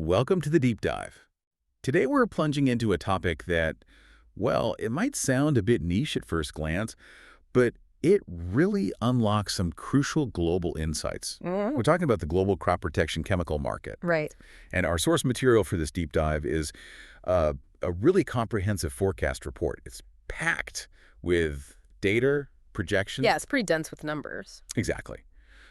Welcome to the Deep Dive. Today we're plunging into a topic that, well, it might sound a bit niche at first glance, but it really unlocks some crucial global insights. Mm. We're talking about the global crop protection chemical market. Right. And our source material for this deep dive is a really comprehensive forecast report. It's packed with data, projections. Yeah, it's pretty dense with numbers. Exactly.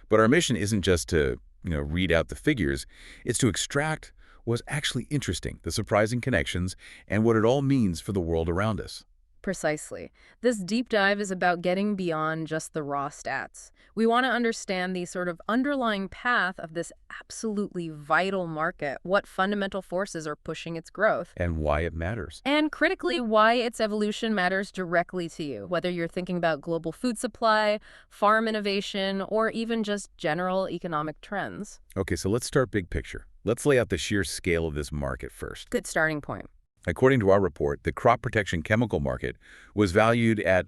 But our mission isn't just to, read out the figures. It's to extract what's actually interesting, the surprising connections, and what it all means for the world around us. Precisely. This deep dive is about getting beyond just the raw stats. We want to understand the sort of underlying path of this absolutely vital market, what fundamental forces are pushing its growth, And why it matters. and critically, why its evolution matters directly to you, whether you're thinking about global food supply, farm innovation, or even just general economic trends. Okay, so let's start big picture. Let's lay out the sheer scale of this market first. Good starting point. According to our report, the crop protection chemical market was valued at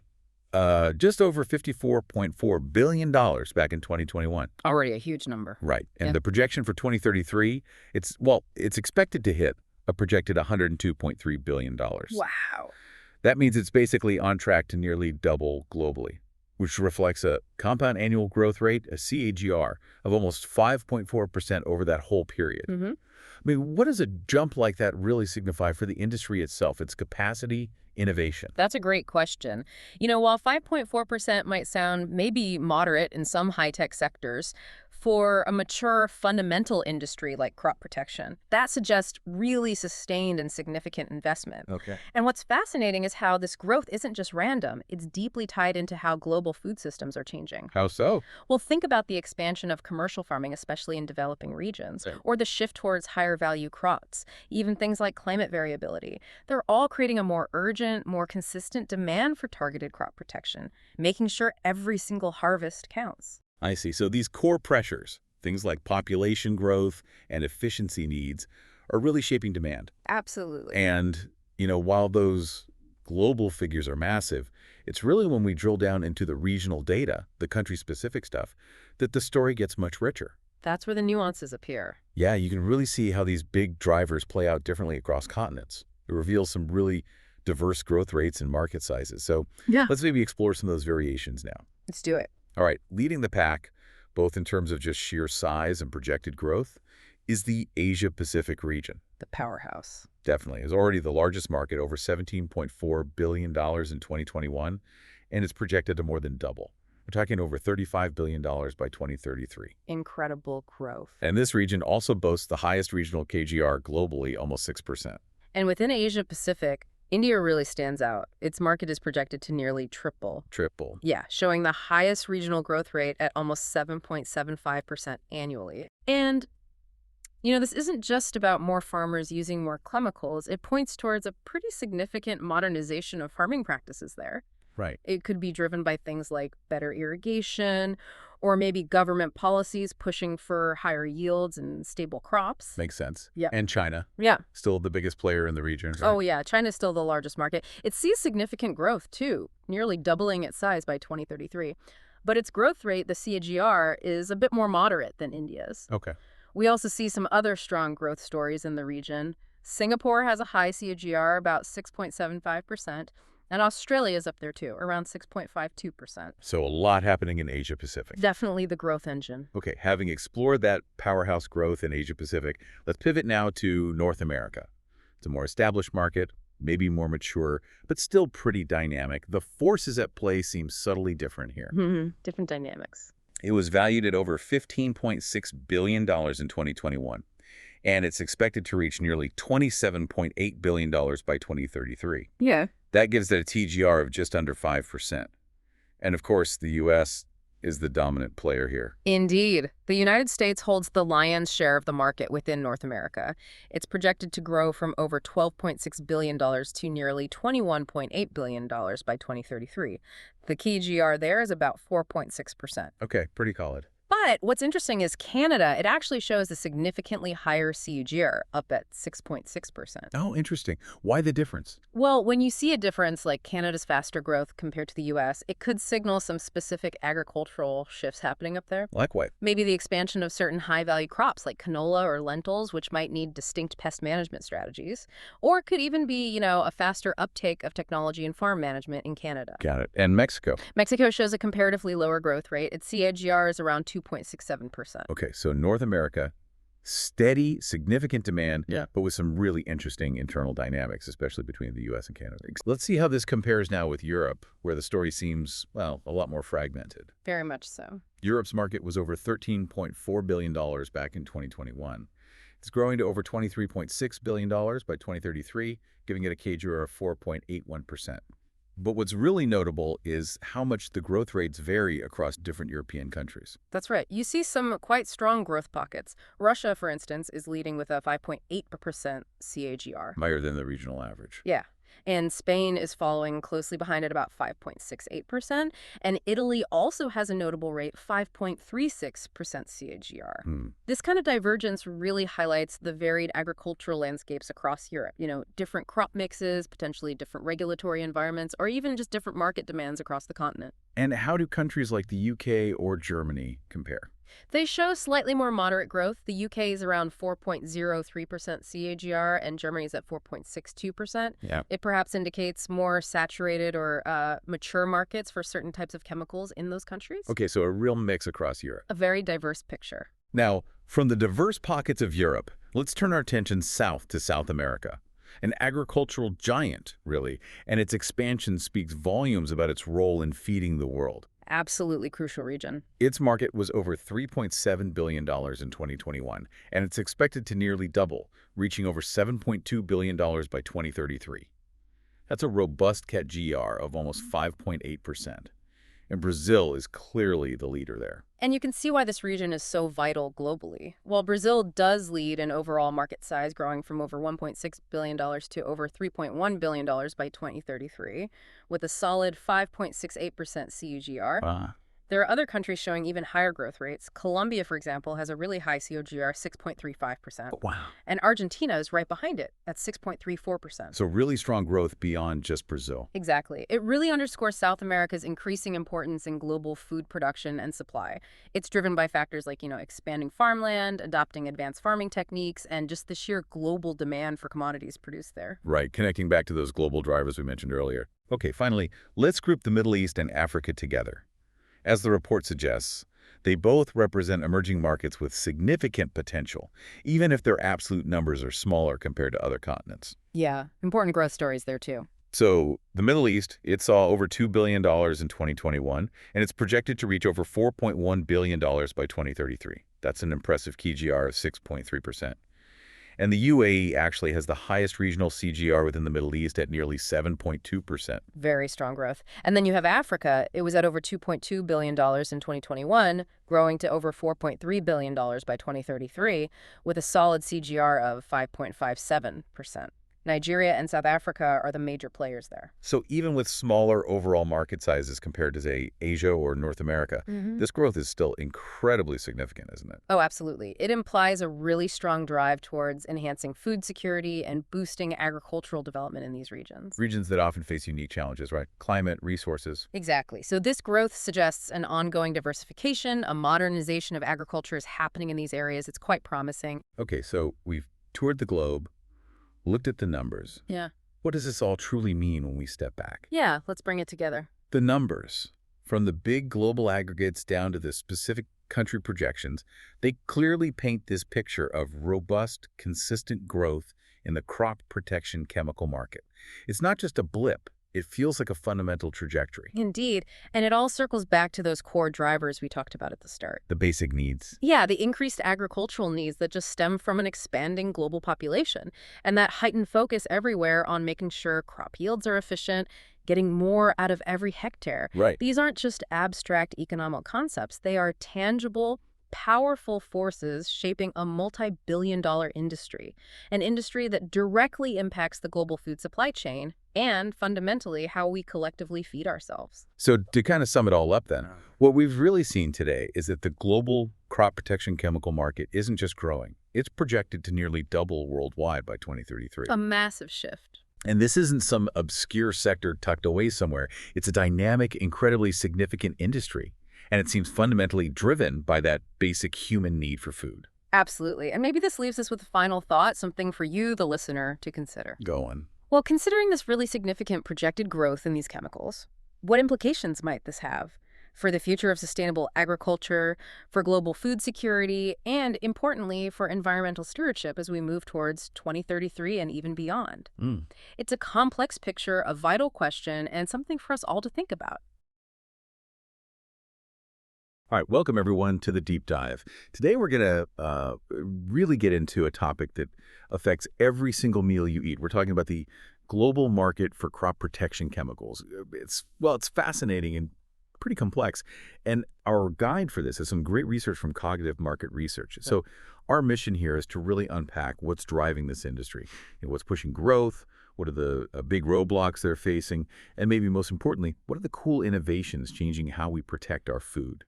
just over $54.4 billion back in 2021. Already a huge number. Right. And Yeah. the projection for 2033, it's expected to hit a projected $102.3 billion. Wow. That means it's basically on track to nearly double globally, which reflects a compound annual growth rate, a CAGR, of almost 5.4% over that whole period. Mm-hmm. I mean, what does a jump like that really signify for the industry itself, its capacity, innovation? That's a great question. While 5.4% might sound maybe moderate in some high-tech sectors, for a mature fundamental industry like crop protection, that suggests really sustained and significant investment. Okay. And what's fascinating is how this growth isn't just random. It's deeply tied into how global food systems are changing. How so? Well, think about the expansion of commercial farming, especially in developing regions, Right. or the shift towards higher value crops, even things like climate variability. They're all creating a more urgent, more consistent demand for targeted crop protection, making sure every single harvest counts. I see. So these core pressures, things like population growth and efficiency needs, are really shaping demand. Absolutely. And, while those global figures are massive, it's really when we drill down into the regional data, the country-specific stuff, that the story gets much richer. That's where the nuances appear. Yeah, you can really see how these big drivers play out differently across continents. It reveals some really diverse growth rates and market sizes. So Yeah. let's maybe explore some of those variations now. Let's do it. All right, leading the pack, both in terms of just sheer size and projected growth, is the Asia-Pacific region. The powerhouse. Definitely. It's already the largest market, over $17.4 billion in 2021, and it's projected to more than double. We're talking over $35 billion by 2033. Incredible growth. And this region also boasts the highest regional KGR globally, almost 6%. And within Asia Pacific, India really stands out. Its market is projected to nearly triple. Triple. Yeah, showing the highest regional growth rate at almost 7.75% annually. And, this isn't just about more farmers using more chemicals. It points towards a pretty significant modernization of farming practices there. Right. It could be driven by things like better irrigation, or maybe government policies pushing for higher yields and stable crops. Makes sense. Yeah. And China, Yeah. still the biggest player in the region. Right? Oh, yeah. China's still the largest market. It sees significant growth, too, nearly doubling its size by 2033. But its growth rate, the CAGR, is a bit more moderate than India's. Okay. We also see some other strong growth stories in the region. Singapore has a high CAGR, about 6.75%. And Australia is up there, too, around 6.52%. So a lot happening in Asia Pacific. Definitely the growth engine. Okay, having explored that powerhouse growth in Asia Pacific, let's pivot now to North America. It's a more established market, maybe more mature, but still pretty dynamic. The forces at play seem subtly different here. Different dynamics. It was valued at over $15.6 billion in 2021, and it's expected to reach nearly $27.8 billion by 2033. Yeah. That gives it a TGR of just under 5%. And of course, the U.S. is the dominant player here. Indeed. The United States holds the lion's share of the market within North America. It's projected to grow from over $12.6 billion to nearly $21.8 billion by 2033. The KGR there is about 4.6%. Okay, pretty solid. But what's interesting is Canada, it actually shows a significantly higher CAGR, up at 6.6%. Oh, interesting. Why the difference? Well, when you see a difference like Canada's faster growth compared to the US, it could signal some specific agricultural shifts happening up there. Likewise. Maybe the expansion of certain high-value crops like canola or lentils, which might need distinct pest management strategies. Or it could even be, a faster uptake of technology in farm management in Canada. Got it. And Mexico? Mexico shows a comparatively lower growth rate. Its CAGR is around 2.67%. Okay, so North America, steady, significant demand, Yeah. but with some really interesting internal dynamics, especially between the U.S. and Canada. Let's see how this compares now with Europe, where the story seems, well, a lot more fragmented. Very much so. Europe's market was over $13.4 billion back in 2021. It's growing to over $23.6 billion by 2033, giving it a CAGR of 4.81%. But what's really notable is how much the growth rates vary across different European countries. That's right. You see some quite strong growth pockets. Russia, for instance, is leading with a 5.8% CAGR. Higher than the regional average. Yeah. And Spain is following closely behind at about 5.68%. And Italy also has a notable rate, 5.36% CAGR. This kind of divergence really highlights the varied agricultural landscapes across Europe. Different crop mixes, potentially different regulatory environments, or even just different market demands across the continent. And how do countries like the UK or Germany compare? They show slightly more moderate growth. The UK is around 4.03% CAGR, and Germany is at 4.62%. Yeah. It perhaps indicates more saturated or mature markets for certain types of chemicals in those countries. Okay, so a real mix across Europe. A very diverse picture. Now, from the diverse pockets of Europe, let's turn our attention south to South America. An agricultural giant, really, and its expansion speaks volumes about its role in feeding the world. Absolutely crucial region. Its market was over $3.7 billion in 2021, and it's expected to nearly double, reaching over $7.2 billion by 2033. That's a robust CAGR of almost 5.8%. And Brazil is clearly the leader there. And you can see why this region is so vital globally. While Brazil does lead in overall market size, growing from over $1.6 billion to over $3.1 billion by 2033, with a solid 5.68% CAGR. Wow. There are other countries showing even higher growth rates. Colombia, for example, has a really high CAGR, 6.35%. Wow. And Argentina is right behind it at 6.34%. So really strong growth beyond just Brazil. Exactly. It really underscores South America's increasing importance in global food production and supply. It's driven by factors like, expanding farmland, adopting advanced farming techniques, and just the sheer global demand for commodities produced there. Right, connecting back to those global drivers we mentioned earlier. Okay, finally, let's group the Middle East and Africa together. As the report suggests, they both represent emerging markets with significant potential, even if their absolute numbers are smaller compared to other continents. Yeah, important growth stories there too. So the Middle East, it saw over $2 billion in 2021, and it's projected to reach over $4.1 billion by 2033. That's an impressive CAGR of 6.3%. And the UAE actually has the highest regional CAGR within the Middle East at nearly 7.2%. Very strong growth. And then you have Africa. It was at over $2.2 billion in 2021, growing to over $4.3 billion by 2033, with a solid CAGR of 5.57%. Nigeria and South Africa are the major players there. So even with smaller overall market sizes compared to, say, Asia or North America, this growth is still incredibly significant, isn't it? Oh, absolutely. It implies a really strong drive towards enhancing food security and boosting agricultural development in these regions. Regions that often face unique challenges, right? Climate, resources. Exactly. So this growth suggests an ongoing diversification, a modernization of agriculture is happening in these areas. It's quite promising. Okay, so we've toured the globe, looked at the numbers. Yeah. What does this all truly mean when we step back? Yeah, let's bring it together. The numbers, from the big global aggregates down to the specific country projections, they clearly paint this picture of robust, consistent growth in the crop protection chemical market. It's not just a blip. It feels like a fundamental trajectory. Indeed. And it all circles back to those core drivers we talked about at the start. The basic needs. Yeah, the increased agricultural needs that just stem from an expanding global population, and that heightened focus everywhere on making sure crop yields are efficient, getting more out of every hectare. Right. These aren't just abstract economic concepts. They are tangible, powerful forces shaping a multi-billion-dollar industry, an industry that directly impacts the global food supply chain and, fundamentally, how we collectively feed ourselves. So to kind of sum it all up then, what we've really seen today is that the global crop protection chemical market isn't just growing. It's projected to nearly double worldwide by 2033. A massive shift. And this isn't some obscure sector tucked away somewhere. It's a dynamic, incredibly significant industry. And it seems fundamentally driven by that basic human need for food. Absolutely. And maybe this leaves us with a final thought, something for you, the listener, to consider. Go on. Well, considering this really significant projected growth in these chemicals, what implications might this have for the future of sustainable agriculture, for global food security, and importantly, for environmental stewardship as we move towards 2033 and even beyond? It's a complex picture, a vital question, and something for us all to think about. All right, welcome everyone to the Deep Dive. Today we're going to really get into a topic that affects every single meal you eat. We're talking about the global market for crop protection chemicals. It's fascinating and pretty complex. And our guide for this is some great research from Cognitive Market Research. So our mission here is to really unpack what's driving this industry, what's pushing growth, what are the big roadblocks they're facing, and maybe most importantly, what are the cool innovations changing how we protect our food?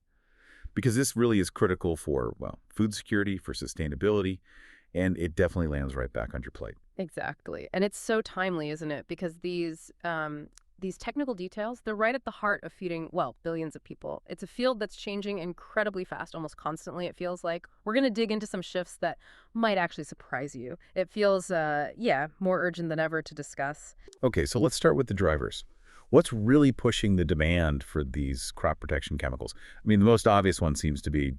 Because this really is critical for, well, food security, for sustainability, and it definitely lands right back on your plate. Exactly. And it's so timely, isn't it? Because these technical details, they're right at the heart of feeding, well, billions of people. It's a field that's changing incredibly fast, almost constantly, it feels like. We're going to dig into some shifts that might actually surprise you. It feels, more urgent than ever to discuss. Okay, so let's start with the drivers. What's really pushing the demand for these crop protection chemicals? I mean, the most obvious one seems to be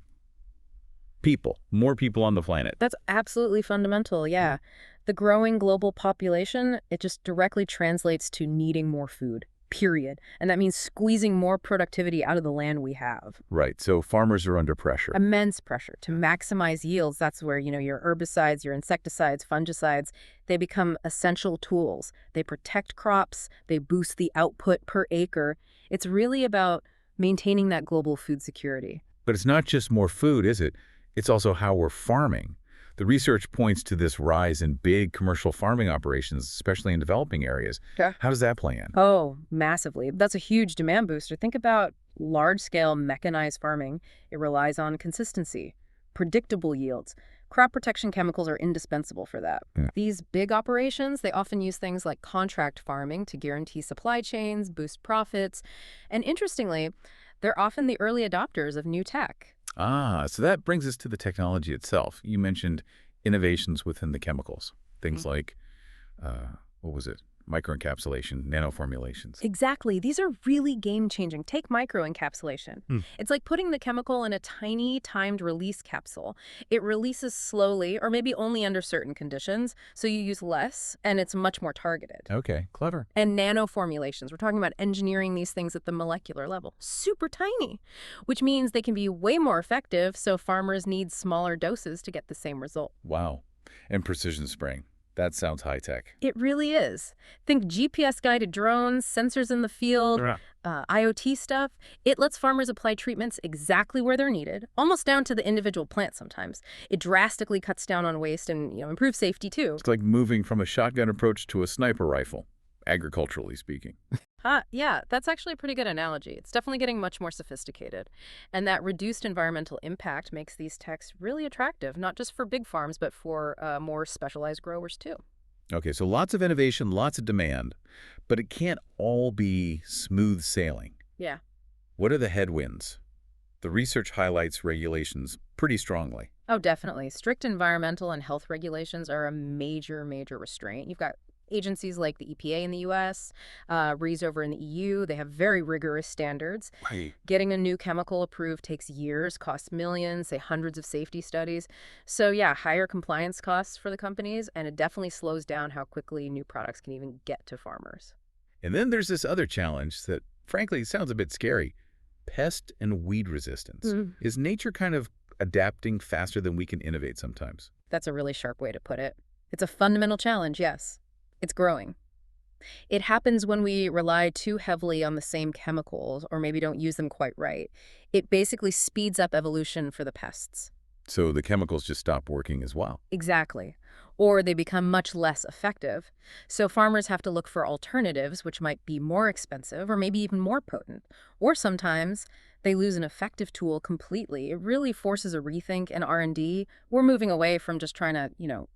people, more people on the planet. That's absolutely fundamental, yeah. The growing global population, it just directly translates to needing more food, period. And that means squeezing more productivity out of the land we have. Right, so farmers are under pressure. Immense pressure to maximize yields. That's where, your herbicides, your insecticides, fungicides, they become essential tools. They protect crops, they boost the output per acre. It's really about maintaining that global food security. But it's not just more food, is it? It's also how we're farming. The research points to this rise in big commercial farming operations, especially in developing areas. Yeah. How does that play in? Oh, massively. That's a huge demand booster. Think about large-scale mechanized farming. It relies on consistency, predictable yields. Crop protection chemicals are indispensable for that. Yeah. These big operations, they often use things like contract farming to guarantee supply chains, boost profits. And interestingly, they're often the early adopters of new tech. So that brings us to the technology itself. You mentioned innovations within the chemicals, things like, what was it? Microencapsulation, nanoformulations. Exactly. These are really game-changing. Take microencapsulation. It's like putting the chemical in a tiny timed release capsule. It releases slowly, or maybe only under certain conditions, so you use less, and it's much more targeted. Okay, clever. And nanoformulations. We're talking about engineering these things at the molecular level. Super tiny, which means they can be way more effective, so farmers need smaller doses to get the same result. Wow. And precision spraying. That sounds high-tech. It really is. Think GPS-guided drones, sensors in the field, IoT stuff. It lets farmers apply treatments exactly where they're needed, almost down to the individual plant sometimes. It drastically cuts down on waste and improves safety too. It's like moving from a shotgun approach to a sniper rifle, agriculturally speaking. Yeah, that's actually a pretty good analogy. It's definitely getting much more sophisticated. And that reduced environmental impact makes these techs really attractive, not just for big farms, but for more specialized growers too. Okay, so lots of innovation, lots of demand, but it can't all be smooth sailing. Yeah. What are the headwinds? The research highlights regulations pretty strongly. Oh, definitely. Strict environmental and health regulations are a major, major restraint. You've got agencies like the EPA in the U.S., REES over in the EU. They have very rigorous standards. Right. Getting a new chemical approved takes years, costs millions, say hundreds of safety studies. So yeah, higher compliance costs for the companies, and it definitely slows down how quickly new products can even get to farmers. And then there's this other challenge that, frankly, sounds a bit scary. Pest and weed resistance. Is nature kind of adapting faster than we can innovate sometimes? That's a really sharp way to put it. It's a fundamental challenge, yes. It's growing. It happens when we rely too heavily on the same chemicals or maybe don't use them quite right. It basically speeds up evolution for the pests. So the chemicals just stop working as well. Exactly. Or they become much less effective. So farmers have to look for alternatives, which might be more expensive or maybe even more potent. Or sometimes they lose an effective tool completely. It really forces a rethink in R&D. We're moving away from just trying to,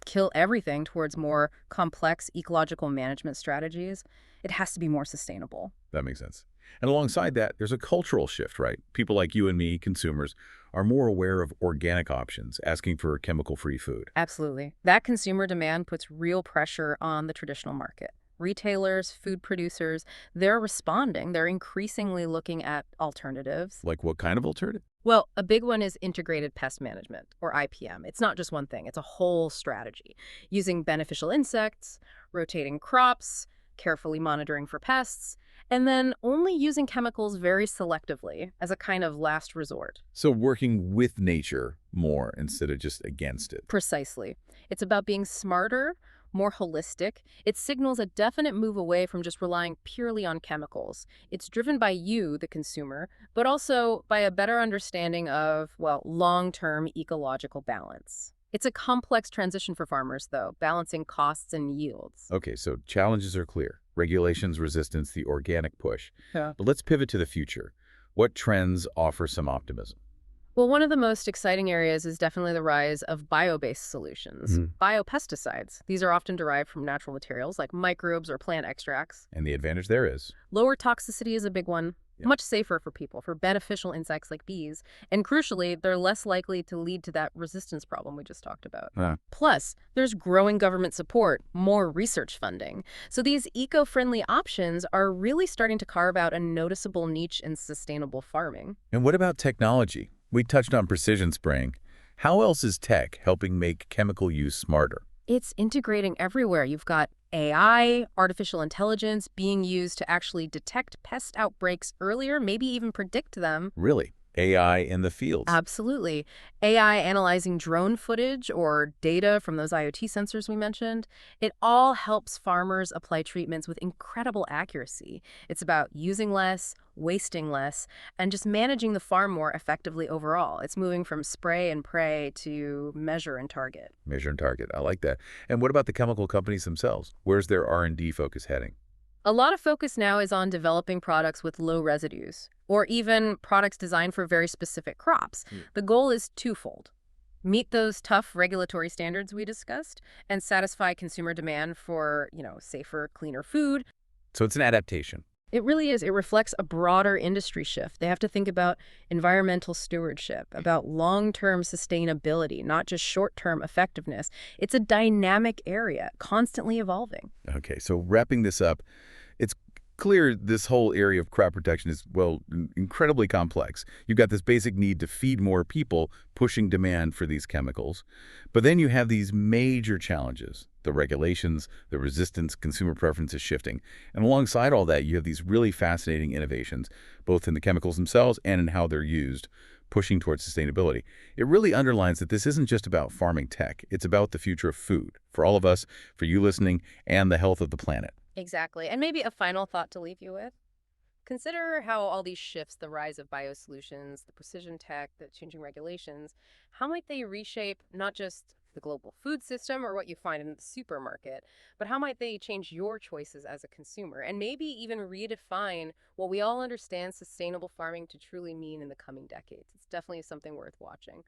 kill everything towards more complex ecological management strategies. It has to be more sustainable. That makes sense. And alongside that, there's a cultural shift, right? People like you and me, consumers, are more aware of organic options, asking for chemical-free food. Absolutely. That consumer demand puts real pressure on the traditional market. Retailers, food producers, they're responding. They're increasingly looking at alternatives. Like what kind of alternative? Well, a big one is integrated pest management, or IPM. It's not just one thing, it's a whole strategy. Using beneficial insects, rotating crops, carefully monitoring for pests, and then only using chemicals very selectively as a kind of last resort. So working with nature more instead of just against it. Precisely. It's about being smarter, more holistic. It signals a definite move away from just relying purely on chemicals. It's driven by you, the consumer, but also by a better understanding of, well, long-term ecological balance. It's a complex transition for farmers, though, balancing costs and yields. Okay, so challenges are clear. Regulations, resistance, the organic push. Yeah. But let's pivot to the future. What trends offer some optimism? Well, one of the most exciting areas is definitely the rise of bio-based solutions. Biopesticides. These are often derived from natural materials like microbes or plant extracts. And the advantage there is? Lower toxicity is a big one. Yeah. Much safer for people, for beneficial insects like bees. And crucially, they're less likely to lead to that resistance problem we just talked about. Plus, there's growing government support, more research funding. So these eco-friendly options are really starting to carve out a noticeable niche in sustainable farming. And what about technology? We touched on precision spraying. How else is tech helping make chemical use smarter? It's integrating everywhere. You've got AI, artificial intelligence being used to actually detect pest outbreaks earlier, maybe even predict them. Really? AI in the fields? Absolutely. AI analyzing drone footage or data from those IoT sensors we mentioned. It all helps farmers apply treatments with incredible accuracy. It's about using less, wasting less, and just managing the farm more effectively overall. It's moving from spray and pray to measure and target. Measure and target. I like that. And what about the chemical companies themselves? Where's their R&D focus heading? A lot of focus now is on developing products with low residues, or even products designed for very specific crops. The goal is twofold. Meet those tough regulatory standards we discussed and satisfy consumer demand for, safer, cleaner food. So it's an adaptation. It really is. It reflects a broader industry shift. They have to think about environmental stewardship, about long-term sustainability, not just short-term effectiveness. It's a dynamic area, constantly evolving. Okay, so wrapping this up, it's clear this whole area of crop protection is, well, incredibly complex. You've got this basic need to feed more people, pushing demand for these chemicals. But then you have these major challenges, the regulations, the resistance, consumer preferences shifting. And alongside all that, you have these really fascinating innovations, both in the chemicals themselves and in how they're used, pushing towards sustainability. It really underlines that this isn't just about farming tech. It's about the future of food, for all of us, for you listening, and the health of the planet. Exactly. And maybe a final thought to leave you with. Consider how all these shifts, the rise of biosolutions, the precision tech, the changing regulations, how might they reshape not just the global food system or what you find in the supermarket, but how might they change your choices as a consumer and maybe even redefine what we all understand sustainable farming to truly mean in the coming decades? It's definitely something worth watching.